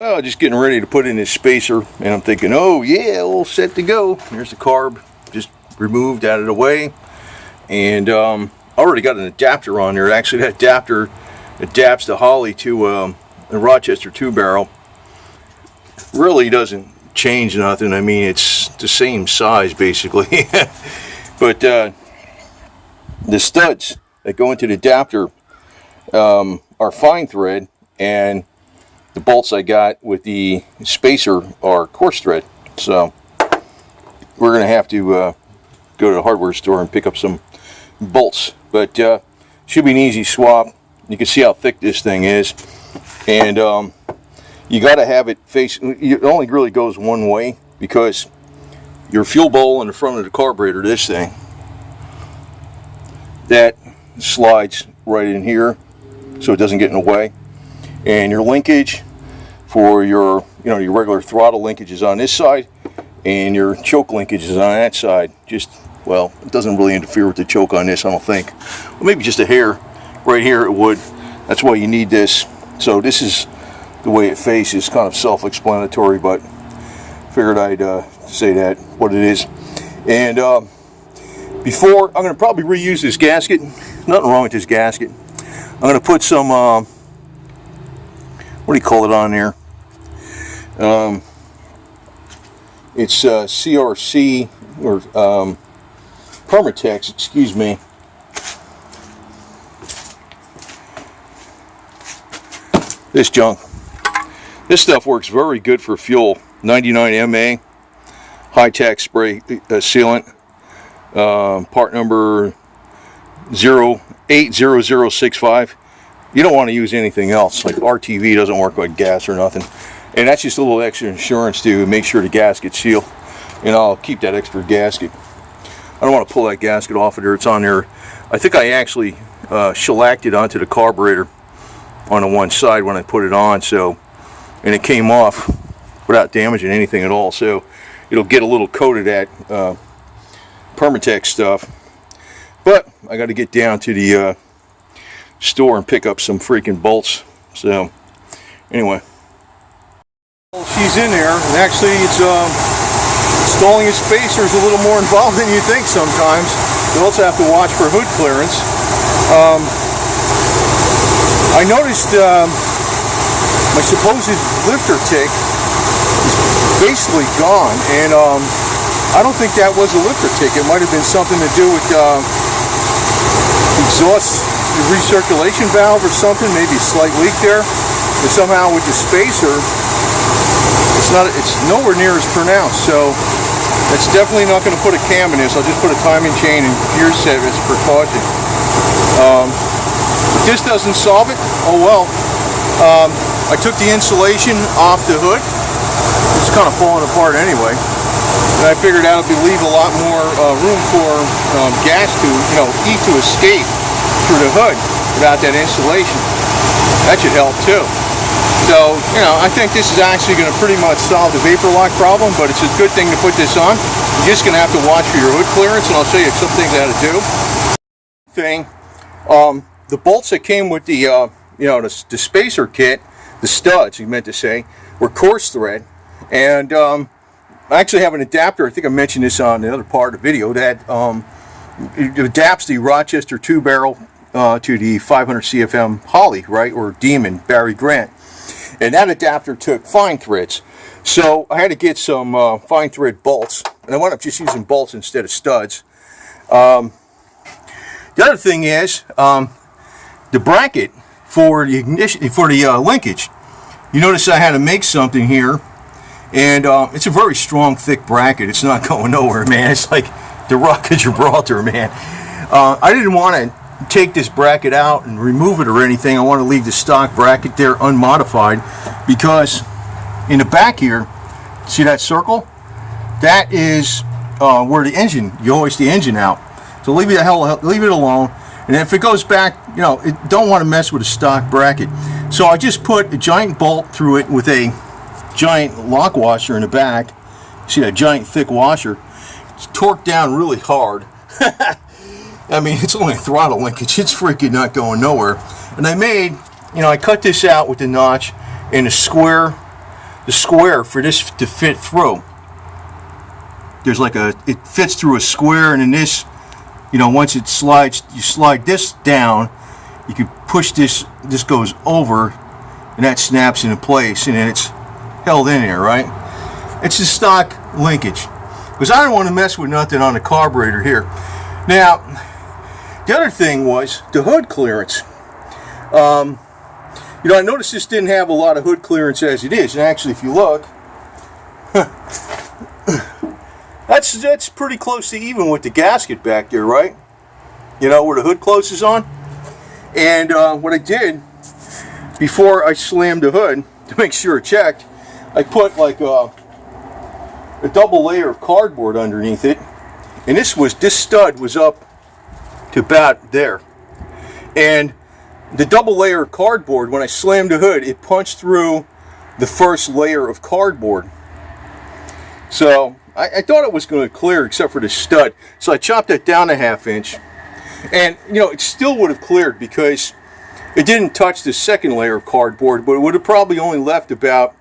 Well, just getting ready to put in this spacer, and I'm thinking, oh yeah, all set to go. Here's the carb, just removed out of the way, and already got an adapter on there. Actually, that adapter adapts the Holley to a Rochester 2-barrel. Really doesn't change nothing. I mean, it's the same size basically, but the studs that go into the adapter are fine thread, and the bolts I got with the spacer are coarse thread. So we're going to have to go to the hardware store and pick up some bolts. But should be an easy swap. You can see how thick this thing is. And you got to have it facing, it only really goes one way, because your fuel bowl in the front of the carburetor, this thing, that slides right in here so it doesn't get in the way. And your linkage for your, your regular throttle linkage is on this side, and your choke linkage is on that side. Just, well, it doesn't really interfere with the choke on this, I don't think. Well, maybe just a hair right here it would. That's why you need this. So this is the way it faces, kind of self-explanatory, but figured I'd say that what it is. And before, I'm going to probably reuse this gasket. Nothing wrong with this gasket. I'm going to put some what do you call it on there? It's CRC or Permatex, excuse me. This junk. This stuff works very good for fuel. 99 MA, high-tech spray sealant. Part number 080065. You don't want to use anything else, like RTV doesn't work like gas or nothing. And that's just a little extra insurance to make sure the gasket seal. And I'll keep that extra gasket. I don't want to pull that gasket off of there. It's on there. I think I actually shellacked it onto the carburetor on the one side when I put it on, so, and it came off without damaging anything at all. So it'll get a little coat of that Permatex stuff. But I got to get down to the store and pick up some freaking bolts. So anyway, she's in there, and actually it's installing a spacer is a little more involved than you think sometimes. You also have to watch for hood clearance. I noticed my supposed lifter tick is basically gone, and I don't think that was a lifter tick. It might have been something to do with exhaust recirculation valve or something, maybe a slight leak there. But somehow with the spacer, it's nowhere near as pronounced. So it's definitely not going to put a cam in this. I'll just put a timing chain and gear set as precaution. If this doesn't solve it, oh well. I took the insulation off the hood. It's kind of falling apart anyway. And I figured that would leave a lot more room for gas to, heat to escape through the hood without that insulation. That should help too. So, I think this is actually going to pretty much solve the vapor lock problem, but it's a good thing to put this on. You're just going to have to watch for your hood clearance, and I'll show you some things how to do. The bolts that came with the, the spacer kit, the studs, you meant to say, were coarse thread. And I actually have an adapter, I think I mentioned this on the other part of the video, that it adapts the Rochester 2-barrel to the 500 CFM Holley, right, or Demon, Barry Grant. And that adapter took fine threads. So I had to get some fine thread bolts, and I wound up just using bolts instead of studs. The other thing is the bracket for the ignition, for the linkage. You notice I had to make something here, and it's a very strong, thick bracket. It's not going nowhere, man. It's like the Rock of Gibraltar, man. I didn't want to take this bracket out and remove it or anything. I want to leave the stock bracket there unmodified, because in the back here, see that circle? That is where the engine, you hoist the engine out. So leave it alone. And if it goes back, don't want to mess with a stock bracket. So I just put a giant bolt through it with a giant lock washer in the back. See that giant thick washer? It's torqued down really hard. I mean, it's only a throttle linkage. It's freaking not going nowhere. And I made, I cut this out with the notch in a square the square for this to fit through. There's like it fits through a square, and then this, you know, once it slides, you slide this down, you can push this goes over, and that snaps into place, and then it's held in there, right? It's a stock linkage, because I don't want to mess with nothing on the carburetor here. Now, the other thing was the hood clearance. You know, I noticed this didn't have a lot of hood clearance as it is, and actually, if you look, that's pretty close to even with the gasket back there, right? You know, where the hood closes on. And what I did before I slammed the hood to make sure it checked, I put like a double layer of cardboard underneath it, and this stud was up to about there, and the double layer of cardboard, when I slammed the hood, it punched through the first layer of cardboard. So I thought it was going to clear except for the stud, so I chopped that down a 1/2 inch, and you know, it still would have cleared because it didn't touch the second layer of cardboard, but it would have probably only left about,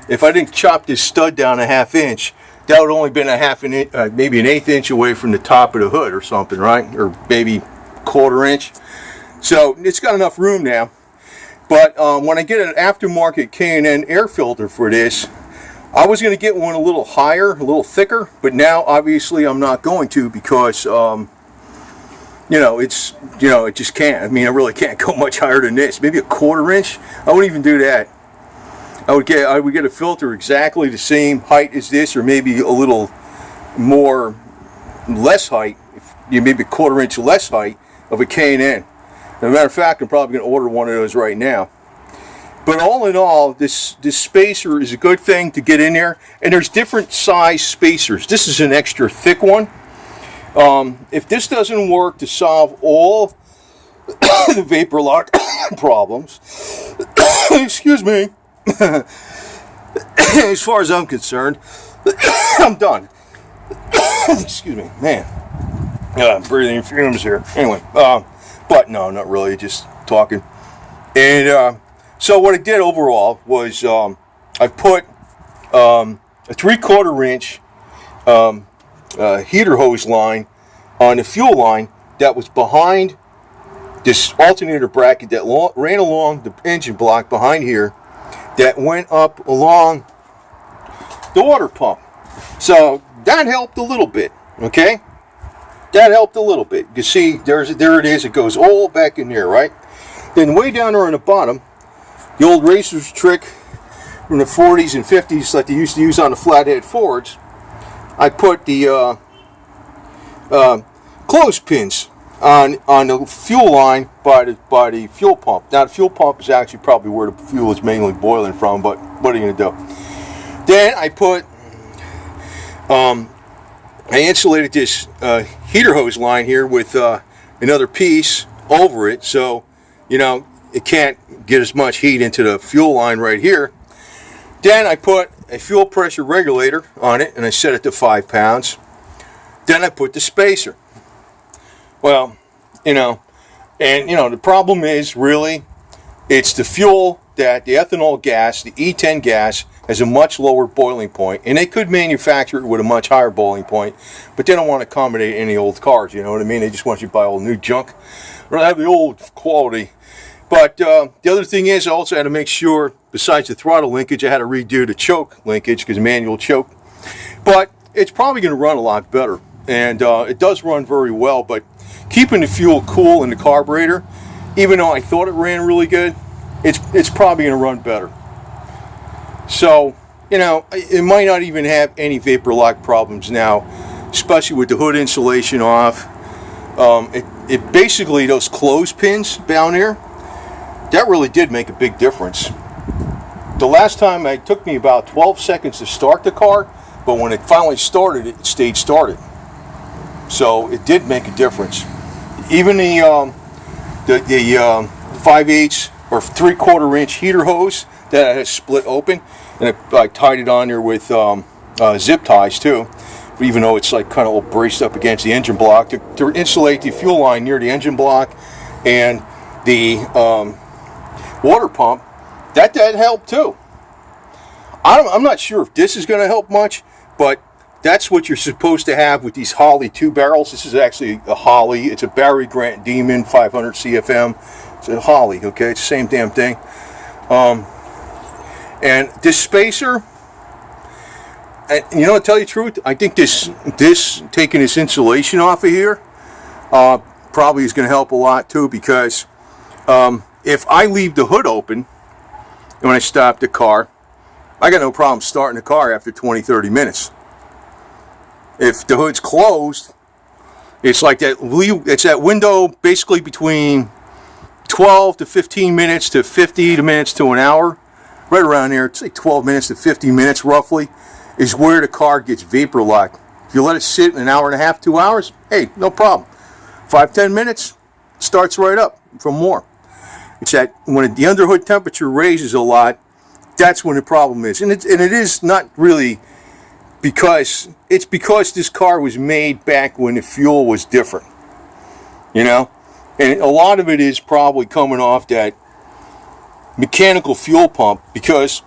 if I didn't chop this stud down a 1/2 inch, that would have only been maybe an 1/8 inch away from the top of the hood or something, right? Or maybe 1/4 inch. So it's got enough room now. But when I get an aftermarket K&N air filter for this, I was going to get one a little higher, a little thicker, but now obviously I'm not going to because you know, it just can't. I mean, I really can't go much higher than this. Maybe a 1/4 inch. I wouldn't even do that. I would get a filter exactly the same height as this, or maybe a little less height, maybe a 1/4 inch less height of a K&N. As a matter of fact, I'm probably going to order one of those right now. But all in all, this spacer is a good thing to get in there, and there's different size spacers. This is an extra thick one. If this doesn't work to solve all the vapor lock problems, excuse me, as far as I'm concerned, I'm done. Excuse me, man. I'm breathing fumes here. Anyway, but no, not really, just talking. And so what I did overall was I put a 3/4 inch heater hose line on the fuel line that was behind this alternator bracket that ran along the engine block behind here, that went up along the water pump. So that helped a little bit, okay? That helped a little bit. You see, there it is. It goes all back in there, right? Then way down there on the bottom, the old racer's trick from the 40s and 50s like they used to use on the flathead Fords, I put the clothespins on the fuel line by the fuel pump. Now the fuel pump is actually probably where the fuel is mainly boiling from, but what are you going to do? Then I put I insulated this heater hose line here with another piece over it, so you know it can't get as much heat into the fuel line right here. Then I put a fuel pressure regulator on it, and I set it to 5 pounds. Then I put the spacer. Well, you know, and you know the problem is really it's the fuel that the ethanol gas, the E10 gas, has a much lower boiling point, and they could manufacture it with a much higher boiling point, but they don't want to accommodate any old cars, you know what I mean? They just want you to buy all new junk, or have the old quality. But the other thing is I also had to make sure, besides the throttle linkage, I had to redo the choke linkage, because manual choke. But it's probably going to run a lot better, and it does run very well, but keeping the fuel cool in the carburetor, even though I thought it ran really good, it's probably going to run better. So, you know, it might not even have any vapor lock problems now, especially with the hood insulation off. It basically, those clothespins down there, that really did make a big difference. The last time it took me about 12 seconds to start the car, but when it finally started, it stayed started. So it did make a difference. Even the 5/8 or 3/4 inch heater hose that I had split open, and I tied it on there with zip ties too, even though it's like kind of all braced up against the engine block to insulate the fuel line near the engine block and the water pump. That helped too. I'm not sure if this is going to help much, but that's what you're supposed to have with these Holley 2 barrels. This is actually a Holley. It's a Barry Grant Demon 500 CFM. It's a Holley, okay? It's the same damn thing. And this spacer, and you know, to tell you the truth, I think this taking this insulation off of here probably is going to help a lot too, because if I leave the hood open when I stop the car, I got no problem starting the car after 20-30 minutes. If the hood's closed, it's like that. It's that window basically between 12 to 15 minutes to 50 minutes to an hour, right around there. It's like 12 minutes to 50 minutes roughly, is where the car gets vapor locked. If you let it sit an hour and a half, 2 hours, hey, no problem. 5-10 minutes, starts right up for more. It's that when the underhood temperature raises a lot, that's when the problem is. And it is not really because this car was made back when the fuel was different, you know, and a lot of it is probably coming off that mechanical fuel pump, because,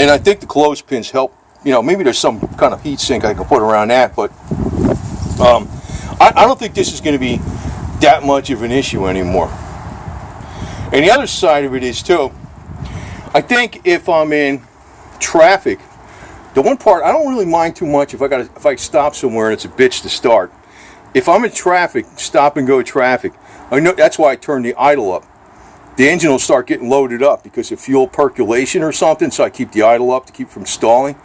and I think the clothespins help, you know, maybe there's some kind of heat sink I can put around that, but I don't think this is going to be that much of an issue anymore. And the other side of it is too, I think if I'm in traffic, the one part I don't really mind too much if I stop somewhere and it's a bitch to start. If I'm in traffic, stop and go traffic, I know that's why I turn the idle up. The engine will start getting loaded up because of fuel percolation or something, so I keep the idle up to keep from stalling.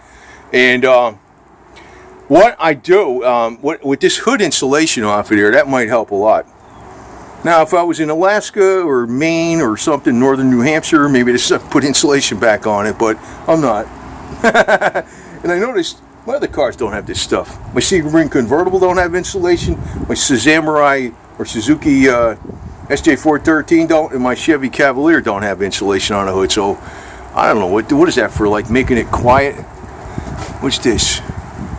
And what I do with this hood insulation off of there, that might help a lot. Now, if I was in Alaska or Maine or something, northern New Hampshire, maybe just put insulation back on it, but I'm not. And I noticed my other cars don't have this stuff. My Sebring convertible don't have insulation. My Samurai or Suzuki SJ413 don't, and my Chevy Cavalier don't have insulation on the hood. So I don't know what is that for? Like making it quiet? What's this?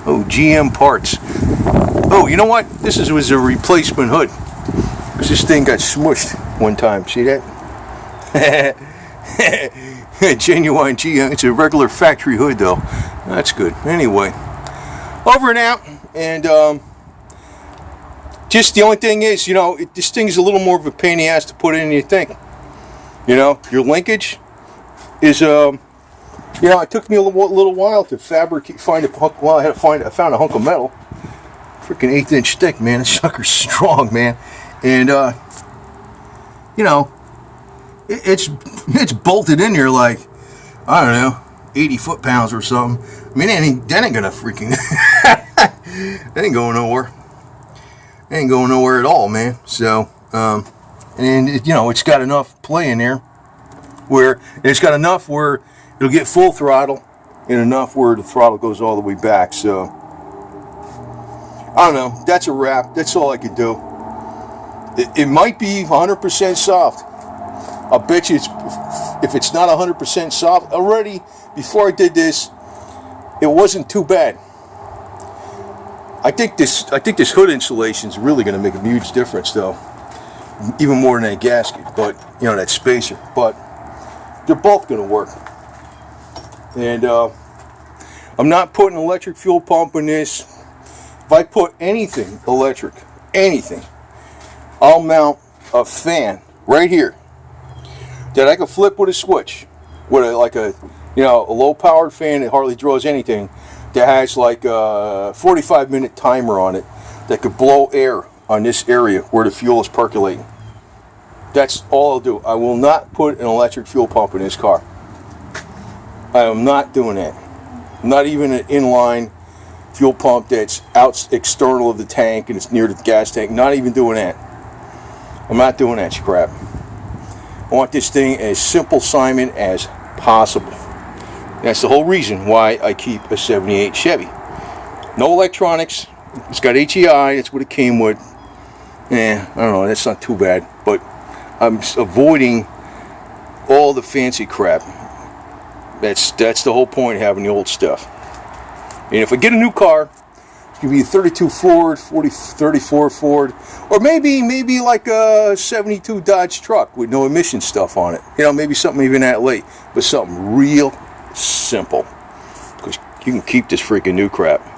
Oh, GM parts. Oh, you know what? This was a replacement hood. This thing got smushed one time. See that? Genuine GM. It's a regular factory hood though. That's good. Anyway, over and out. And just the only thing is, you know, this thing is a little more of a pain in the ass to put in than you think. You know, your linkage is you know, it took me a little while to find a hunk. Well, I found a hunk of metal. Freaking 1/8-inch stick, man. This sucker's strong, man. And you know, it's bolted in there like, I don't know, 80 foot-pounds or something. I mean, that ain't gonna freaking that ain't going nowhere. It ain't going nowhere at all, man. So and you know, it's got enough play in there where it's got enough where it'll get full throttle and enough where the throttle goes all the way back. So I don't know. That's a wrap. That's all I could do. It might be 100% soft. I'll bet you if it's not 100% soft already, before I did this, it wasn't too bad. I think this hood insulation is really going to make a huge difference, though, even more than that gasket. But you know, that spacer. But they're both going to work. And I'm not putting electric fuel pump in this. If I put anything electric, anything, I'll mount a fan right here that I can flip with a switch, with a low powered fan that hardly draws anything, that has like a 45-minute timer on it that could blow air on this area where the fuel is percolating. That's all I'll do. I will not put an electric fuel pump in this car. I am not doing that. Not even an inline fuel pump that's out external of the tank and it's near the gas tank. Not even doing that. I'm not doing that crap. I want this thing as simple Simon as possible. That's the whole reason why I keep a 78 Chevy. No electronics. It's got HEI. That's what it came with. I don't know. That's not too bad. But I'm avoiding all the fancy crap. That's the whole point of having the old stuff. And if I get a new car, it could be a 32 Ford, 34 Ford, or maybe like a 72 Dodge truck with no emission stuff on it. You know, maybe something even that late, but something real simple. Because you can keep this freaking new crap.